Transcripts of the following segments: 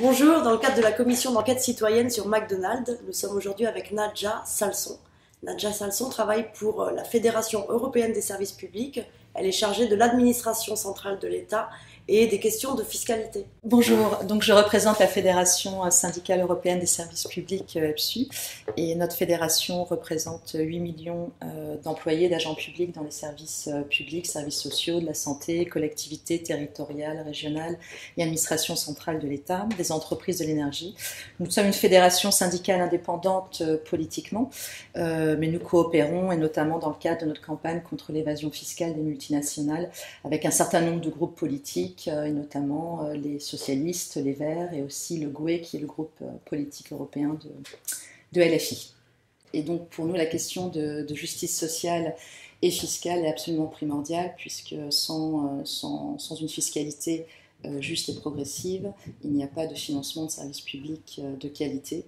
Bonjour, dans le cadre de la commission d'enquête citoyenne sur McDonald's, nous sommes aujourd'hui avec Nadja Salson. Nadja Salson travaille pour la Fédération européenne des services publics. Elle est chargée de l'administration centrale de l'État et des questions de fiscalité. Bonjour, donc je représente la Fédération syndicale européenne des services publics EPSU et notre fédération représente 8 millions d'employés, d'agents publics dans les services publics, services sociaux, de la santé, collectivités territoriales, régionales et administration centrale de l'État, des entreprises de l'énergie. Nous sommes une fédération syndicale indépendante politiquement, mais nous coopérons et notamment dans le cadre de notre campagne contre l'évasion fiscale des multinationales avec un certain nombre de groupes politiques et notamment les socialistes, les Verts et aussi le GUE qui est le groupe politique européen de LFI. Et donc pour nous la question de justice sociale et fiscale est absolument primordiale puisque sans une fiscalité juste et progressive, il n'y a pas de financement de services publics de qualité.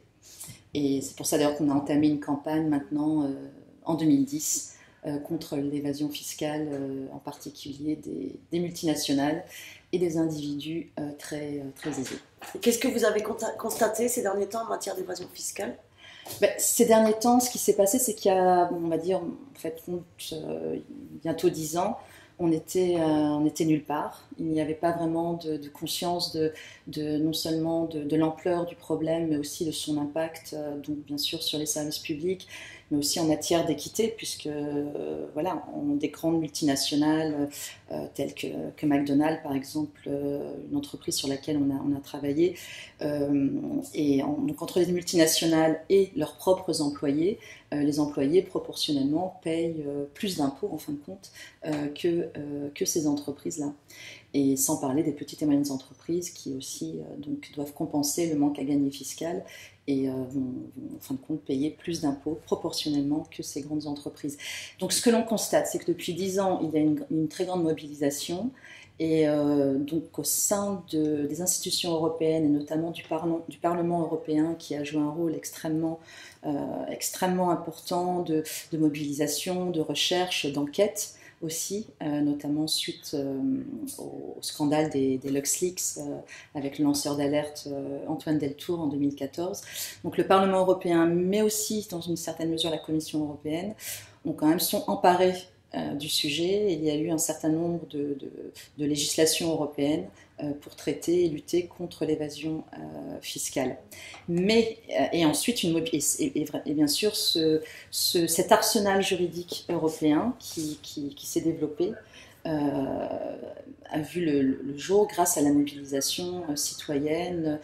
Et c'est pour ça d'ailleurs qu'on a entamé une campagne maintenant en 2010 contre l'évasion fiscale, en particulier des multinationales et des individus très aisés. Qu'est-ce que vous avez constaté ces derniers temps en matière d'évasion fiscale ? Ces derniers temps, ce qui s'est passé, c'est qu'il y a, on va dire, en fait, bientôt 10 ans, on était nulle part. Il n'y avait pas vraiment de conscience non seulement de l'ampleur du problème, mais aussi de son impact, donc bien sûr sur les services publics, mais aussi en matière d'équité, puisque voilà, on a des grandes multinationales telles que McDonald's, par exemple, une entreprise sur laquelle on a travaillé, donc entre les multinationales et leurs propres employés, les employés proportionnellement payent plus d'impôts en fin de compte que ces entreprises-là. Et sans parler des petites et moyennes entreprises qui aussi donc doivent compenser le manque à gagner fiscal et vont en fin de compte payer plus d'impôts proportionnellement que ces grandes entreprises. Donc ce que l'on constate, c'est que depuis 10 ans, il y a une très grande mobilisation et donc au sein des institutions européennes et notamment du Parlement européen qui a joué un rôle extrêmement important de mobilisation, de recherche, d'enquête, aussi, notamment suite au scandale des LuxLeaks avec le lanceur d'alerte Antoine Deltour en 2014. Donc le Parlement européen, mais aussi dans une certaine mesure la Commission européenne, sont emparés du sujet. Il y a eu un certain nombre de législations européennes pour traiter et lutter contre l'évasion fiscale. Et ensuite, et bien sûr, cet arsenal juridique européen qui s'est développé a vu le jour grâce à la mobilisation citoyenne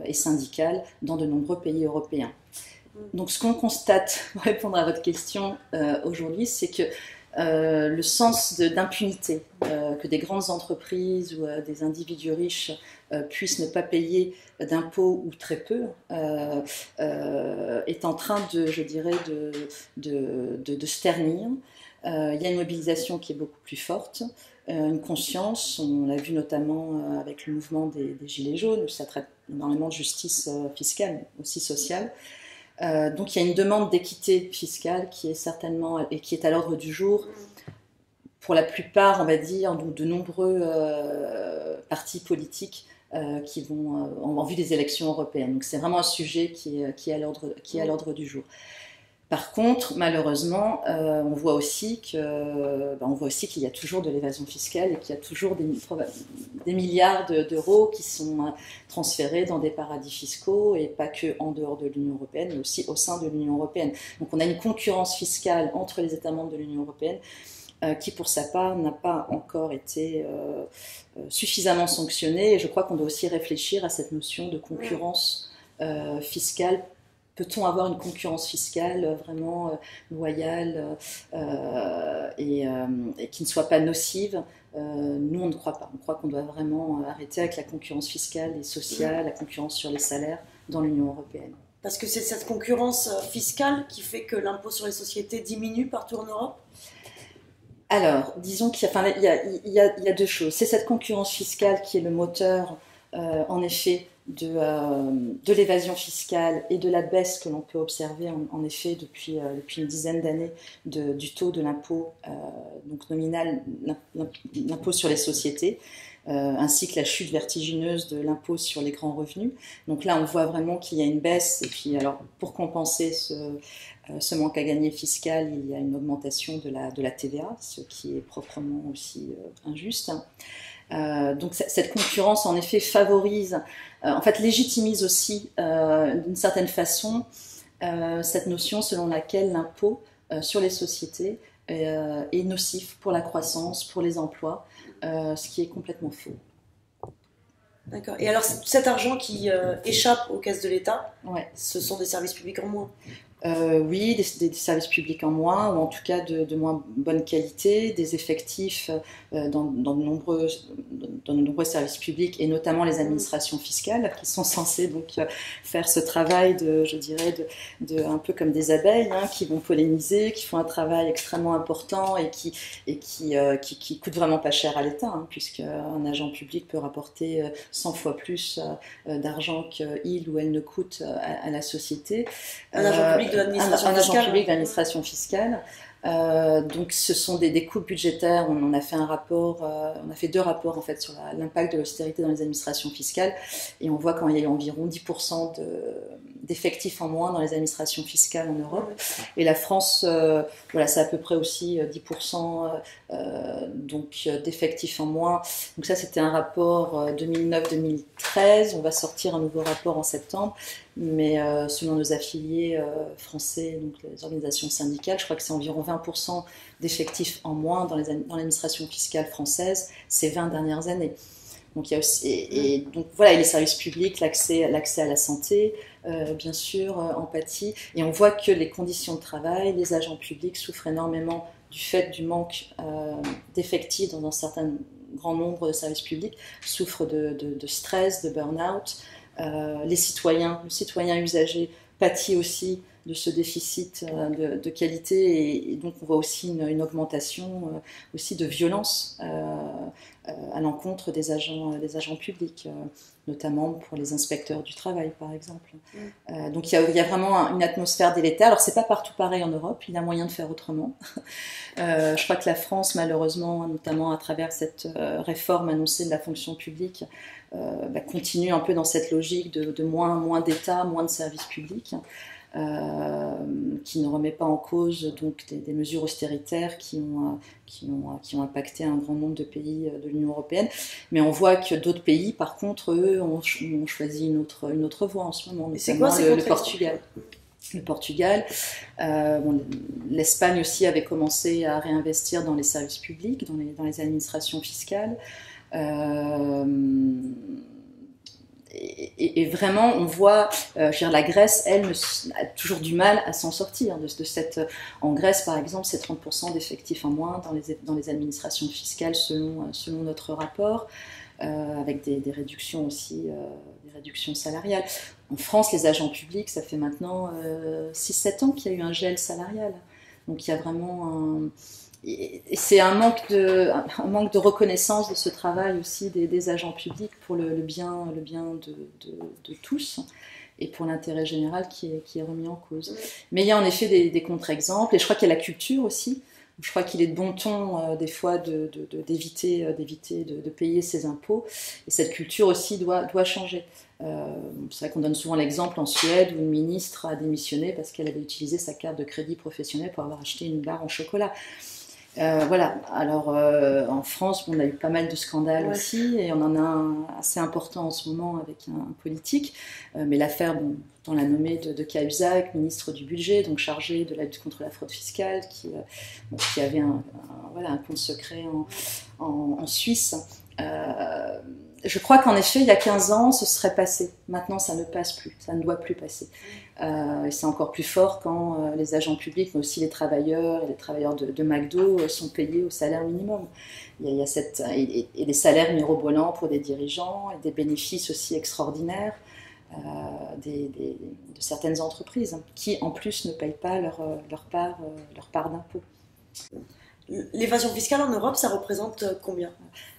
et syndicale dans de nombreux pays européens. Donc ce qu'on constate, pour répondre à votre question aujourd'hui, c'est que le sens d'impunité, que des grandes entreprises ou des individus riches puissent ne pas payer d'impôts ou très peu, est en train je dirais, de se ternir. Il y a une mobilisation qui est beaucoup plus forte, une conscience, on l'a vu notamment avec le mouvement des Gilets jaunes, où ça traite énormément de justice fiscale, mais aussi sociale. Donc il y a une demande d'équité fiscale qui est certainement et qui est à l'ordre du jour pour la plupart, on va dire, donc de nombreux partis politiques qui vont en vue des élections européennes. Donc c'est vraiment un sujet qui est à l'ordre du jour. Par contre, malheureusement, on voit aussi qu'il y a toujours de l'évasion fiscale et qu'il y a toujours des milliards d'euros qui sont transférés dans des paradis fiscaux et pas que en dehors de l'Union européenne, mais aussi au sein de l'Union européenne. Donc on a une concurrence fiscale entre les États membres de l'Union européenne qui, pour sa part, n'a pas encore été suffisamment sanctionnée. Et je crois qu'on doit aussi réfléchir à cette notion de concurrence fiscale. Peut-on avoir une concurrence fiscale vraiment loyale et qui ne soit pas nocive? Nous, on ne croit pas. On croit qu'on doit vraiment arrêter avec la concurrence fiscale et sociale, la concurrence sur les salaires dans l'Union européenne. Parce que c'est cette concurrence fiscale qui fait que l'impôt sur les sociétés diminue partout en Europe? Alors, disons qu'il y a deux choses. C'est cette concurrence fiscale qui est le moteur, en effet, de l'évasion fiscale et de la baisse que l'on peut observer en effet depuis une dizaine d'années du taux de l'impôt donc nominal, l'impôt sur les sociétés. ainsi que la chute vertigineuse de l'impôt sur les grands revenus. Donc là, on voit vraiment qu'il y a une baisse. Et puis, alors, pour compenser ce manque à gagner fiscal, il y a une augmentation de la TVA, ce qui est proprement aussi injuste. Donc cette concurrence, en effet, favorise, en fait, légitimise aussi, d'une certaine façon, cette notion selon laquelle l'impôt sur les sociétés est nocif pour la croissance, pour les emplois, ce qui est complètement faux. D'accord. Et alors, cet argent qui échappe aux caisses de l'État, Ouais. ce sont des services publics en moins. Oui, des services publics en moins, ou en tout cas de moins bonne qualité, des effectifs dans de nombreux services publics, et notamment les administrations fiscales, qui sont censées donc faire ce travail je dirais, un peu comme des abeilles, hein, qui vont polliniser, qui font un travail extrêmement important et qui coûte vraiment pas cher à l'État, hein, puisqu'un agent public peut rapporter 100 fois plus d'argent qu'il ou elle ne coûte à la société. Un agent public de l'administration fiscale. Un agent public de l'administration fiscale. Donc ce sont des coupes budgétaires. On a fait on a fait 2 rapports en fait sur l'impact de l'austérité dans les administrations fiscales, et on voit qu'il y a environ 10% d'effectifs en moins dans les administrations fiscales en Europe. Et la France, voilà, c'est à peu près aussi 10% donc d'effectifs en moins. Donc ça, c'était un rapport 2009-2013. On va sortir un nouveau rapport en septembre. Mais selon nos affiliés français, donc les organisations syndicales, je crois que c'est environ 20% d'effectifs en moins dans l'administration fiscale française ces 20 dernières années. Donc il y a aussi, et donc voilà, et les services publics, l'accès à la santé, bien sûr, empathie. Et on voit que les conditions de travail, les agents publics souffrent énormément du fait du manque d'effectifs dans un certain grand nombre de services publics, souffrent de stress, de burn-out. Le citoyen usager pâtit aussi de ce déficit de qualité, et donc on voit aussi une augmentation aussi de violence à l'encontre des agents publics, notamment pour les inspecteurs du travail par exemple. Donc il y a vraiment une atmosphère délétère. Alors c'est pas partout pareil en Europe, il y a moyen de faire autrement. Je crois que la France, malheureusement, notamment à travers cette réforme annoncée de la fonction publique, continue un peu dans cette logique de moins d'État, moins de services publics, qui ne remet pas en cause donc des mesures austéritaires qui ont impacté un grand nombre de pays de l'Union européenne. Mais on voit que d'autres pays, par contre, eux, ont choisi une autre voie en ce moment, notamment le Portugal. Le Portugal, l'Espagne aussi avait commencé à réinvestir dans les services publics, dans les administrations fiscales. Et vraiment, on voit, la Grèce, elle, a toujours du mal à s'en sortir de cette. En Grèce, par exemple, c'est 30% d'effectifs en moins dans les administrations fiscales selon notre rapport, avec des réductions aussi, des réductions salariales. En France, les agents publics, ça fait maintenant 6-7 ans qu'il y a eu un gel salarial. Donc il y a vraiment et c'est un manque de reconnaissance de ce travail aussi des agents publics pour le bien de tous, et pour l'intérêt général qui est remis en cause. Mais il y a en effet des contre-exemples, et je crois qu'il y a la culture aussi. Je crois qu'il est de bon ton des fois d'éviter de payer ses impôts, et cette culture aussi doit changer. C'est vrai qu'on donne souvent l'exemple en Suède où une ministre a démissionné parce qu'elle avait utilisé sa carte de crédit professionnel pour avoir acheté une barre en chocolat. Voilà. Alors en France, on a eu pas mal de scandales aussi, et on en a un assez important en ce moment avec un politique. Mais l'affaire, on l'a nommé de Cahuzac, ministre du budget, donc chargé de la lutte contre la fraude fiscale, qui avait un compte secret en Suisse. Je crois qu'en effet, il y a 15 ans, ce serait passé. Maintenant, ça ne passe plus, ça ne doit plus passer. Et c'est encore plus fort quand les agents publics, mais aussi les travailleurs et les travailleurs de McDo sont payés au salaire minimum. Il y a et des salaires mirobolants pour des dirigeants, et des bénéfices aussi extraordinaires de certaines entreprises qui, en plus, ne payent pas leur part d'impôt. L'évasion fiscale en Europe, ça représente combien?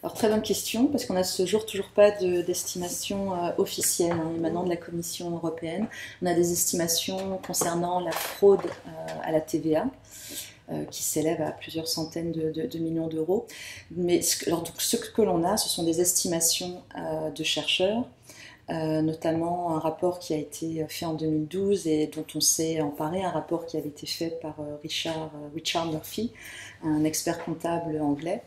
Alors très bonne question, parce qu'on n'a à ce jour toujours pas d'estimation officielle émanant de la Commission européenne. On a des estimations concernant la fraude à la TVA. qui s'élèvent à plusieurs centaines de millions d'euros. Mais donc, ce que l'on a, ce sont des estimations de chercheurs, notamment un rapport qui a été fait en 2012 et dont on s'est emparé, un rapport qui avait été fait par Richard Murphy, un expert comptable anglais.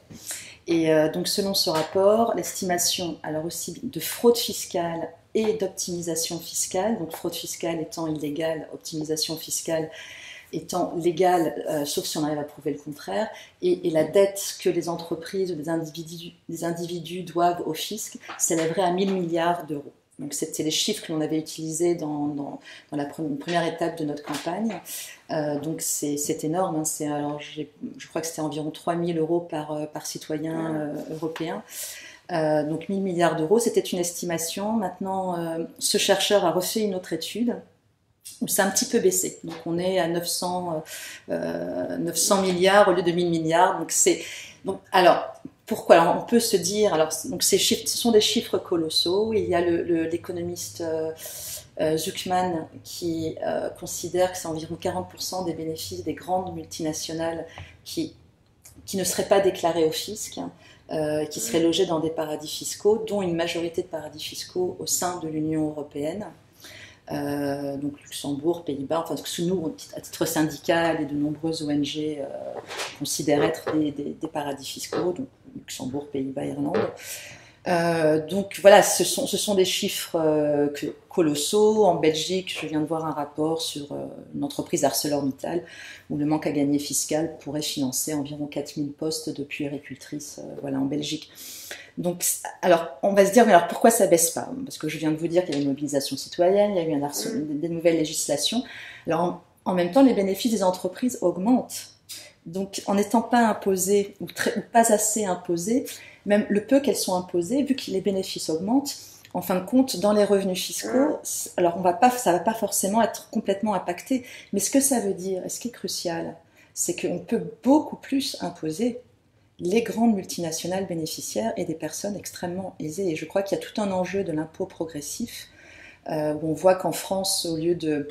Et donc selon ce rapport, l'estimation alors aussi de fraude fiscale et d'optimisation fiscale, donc fraude fiscale étant illégale, optimisation fiscale étant légale, sauf si on arrive à prouver le contraire, et la dette que les entreprises ou des individus doivent au fisc s'élèverait à 1000 milliards d'euros. Donc c'était les chiffres que l'on avait utilisés dans la première étape de notre campagne. Donc c'est énorme. Hein. Alors je crois que c'était environ 3 000 euros par citoyen européen. Donc 1000 milliards d'euros, c'était une estimation. Maintenant, ce chercheur a refait une autre étude où c'est un petit peu baissé. Donc on est à 900 milliards au lieu de 1000 milliards. Donc alors, pourquoi? Alors, on peut se dire, alors, donc ces chiffres, ce sont des chiffres colossaux. Il y a l'économiste Zuckman qui considère que c'est environ 40% des bénéfices des grandes multinationales qui ne seraient pas déclarés au fisc, qui seraient logés dans des paradis fiscaux, dont une majorité de paradis fiscaux au sein de l'Union européenne. Donc Luxembourg, Pays-Bas, enfin que nous, à titre syndical et de nombreuses ONG considèrent être des paradis fiscaux, donc Luxembourg, Pays-Bas, Irlande. Donc voilà, ce sont des chiffres colossaux. En Belgique, je viens de voir un rapport sur une entreprise ArcelorMittal où le manque à gagner fiscal pourrait financer environ 4000 postes de puéricultrices voilà, en Belgique. Donc, alors, on va se dire, mais alors pourquoi ça baisse pas? Parce que je viens de vous dire qu'il y a une mobilisation citoyenne, il y a eu des nouvelles législations. Alors, en même temps, les bénéfices des entreprises augmentent. Donc, en n'étant pas imposées ou pas assez imposées, même le peu qu'elles sont imposées, vu que les bénéfices augmentent, en fin de compte, dans les revenus fiscaux, alors ça va pas forcément être complètement impacté. Mais ce que ça veut dire, et ce qui est crucial, c'est qu'on peut beaucoup plus imposer les grandes multinationales bénéficiaires et des personnes extrêmement aisées. Et je crois qu'il y a tout un enjeu de l'impôt progressif, où on voit qu'en France, au lieu de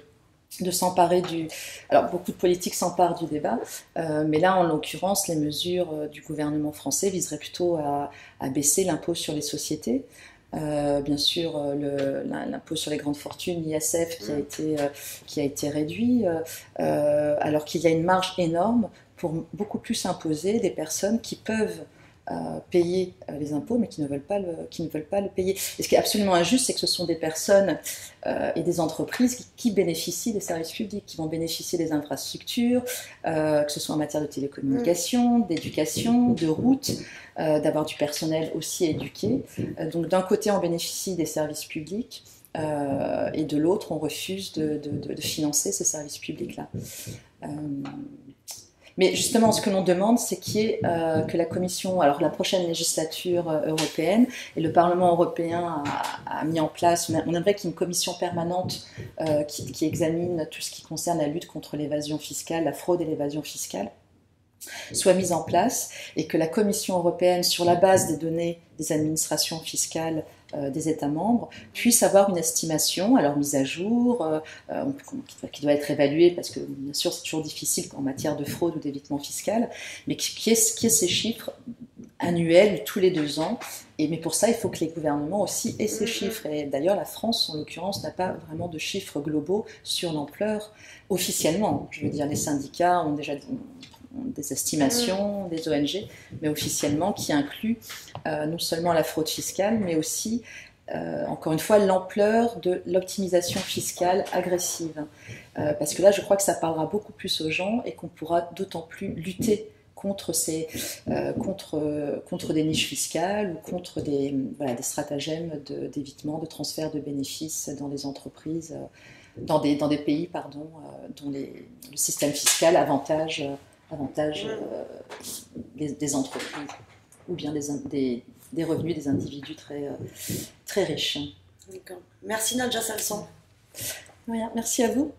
s'emparer du... Alors, beaucoup de politiques s'emparent du débat, mais là, en l'occurrence, les mesures du gouvernement français viseraient plutôt à baisser l'impôt sur les sociétés. Bien sûr, l'impôt sur les grandes fortunes, l'ISF, qui a été réduit, alors qu'il y a une marge énorme pour beaucoup plus imposer des personnes qui peuvent payer les impôts, mais qui ne veulent pas le payer. Et ce qui est absolument injuste, c'est que ce sont des personnes et des entreprises qui bénéficient des services publics, qui vont bénéficier des infrastructures, que ce soit en matière de télécommunications, d'éducation, de routes, d'avoir du personnel aussi éduqué. Donc d'un côté, on bénéficie des services publics, et de l'autre, on refuse de financer ces services publics-là. Mais justement, ce que l'on demande, c'est que la Commission, alors la prochaine législature européenne, et le Parlement européen a mis en place, on aimerait qu'il y ait une commission permanente qui examine tout ce qui concerne la lutte contre l'évasion fiscale, la fraude et l'évasion fiscale, soit mise en place, et que la Commission européenne, sur la base des données des administrations fiscales des États membres, puisse avoir une estimation, alors mise à jour, qui doit être évaluée, parce que bien sûr c'est toujours difficile en matière de fraude ou d'évitement fiscal, mais qui est ces chiffres annuels tous les 2 ans. Mais pour ça, il faut que les gouvernements aussi aient ces chiffres. Et d'ailleurs, la France, en l'occurrence, n'a pas vraiment de chiffres globaux sur l'ampleur officiellement. Je veux dire, les syndicats ont déjà des estimations, des ONG, mais officiellement, qui incluent non seulement la fraude fiscale, mais aussi, encore une fois, l'ampleur de l'optimisation fiscale agressive. Parce que là, je crois que ça parlera beaucoup plus aux gens et qu'on pourra d'autant plus lutter contre des niches fiscales ou contre des stratagèmes d'évitement, de transfert de bénéfices dans les entreprises, dans des pays dont le système fiscal avantage des entreprises ou bien des revenus des individus très riches. D'accord. Merci Nadja Salson. Merci à vous.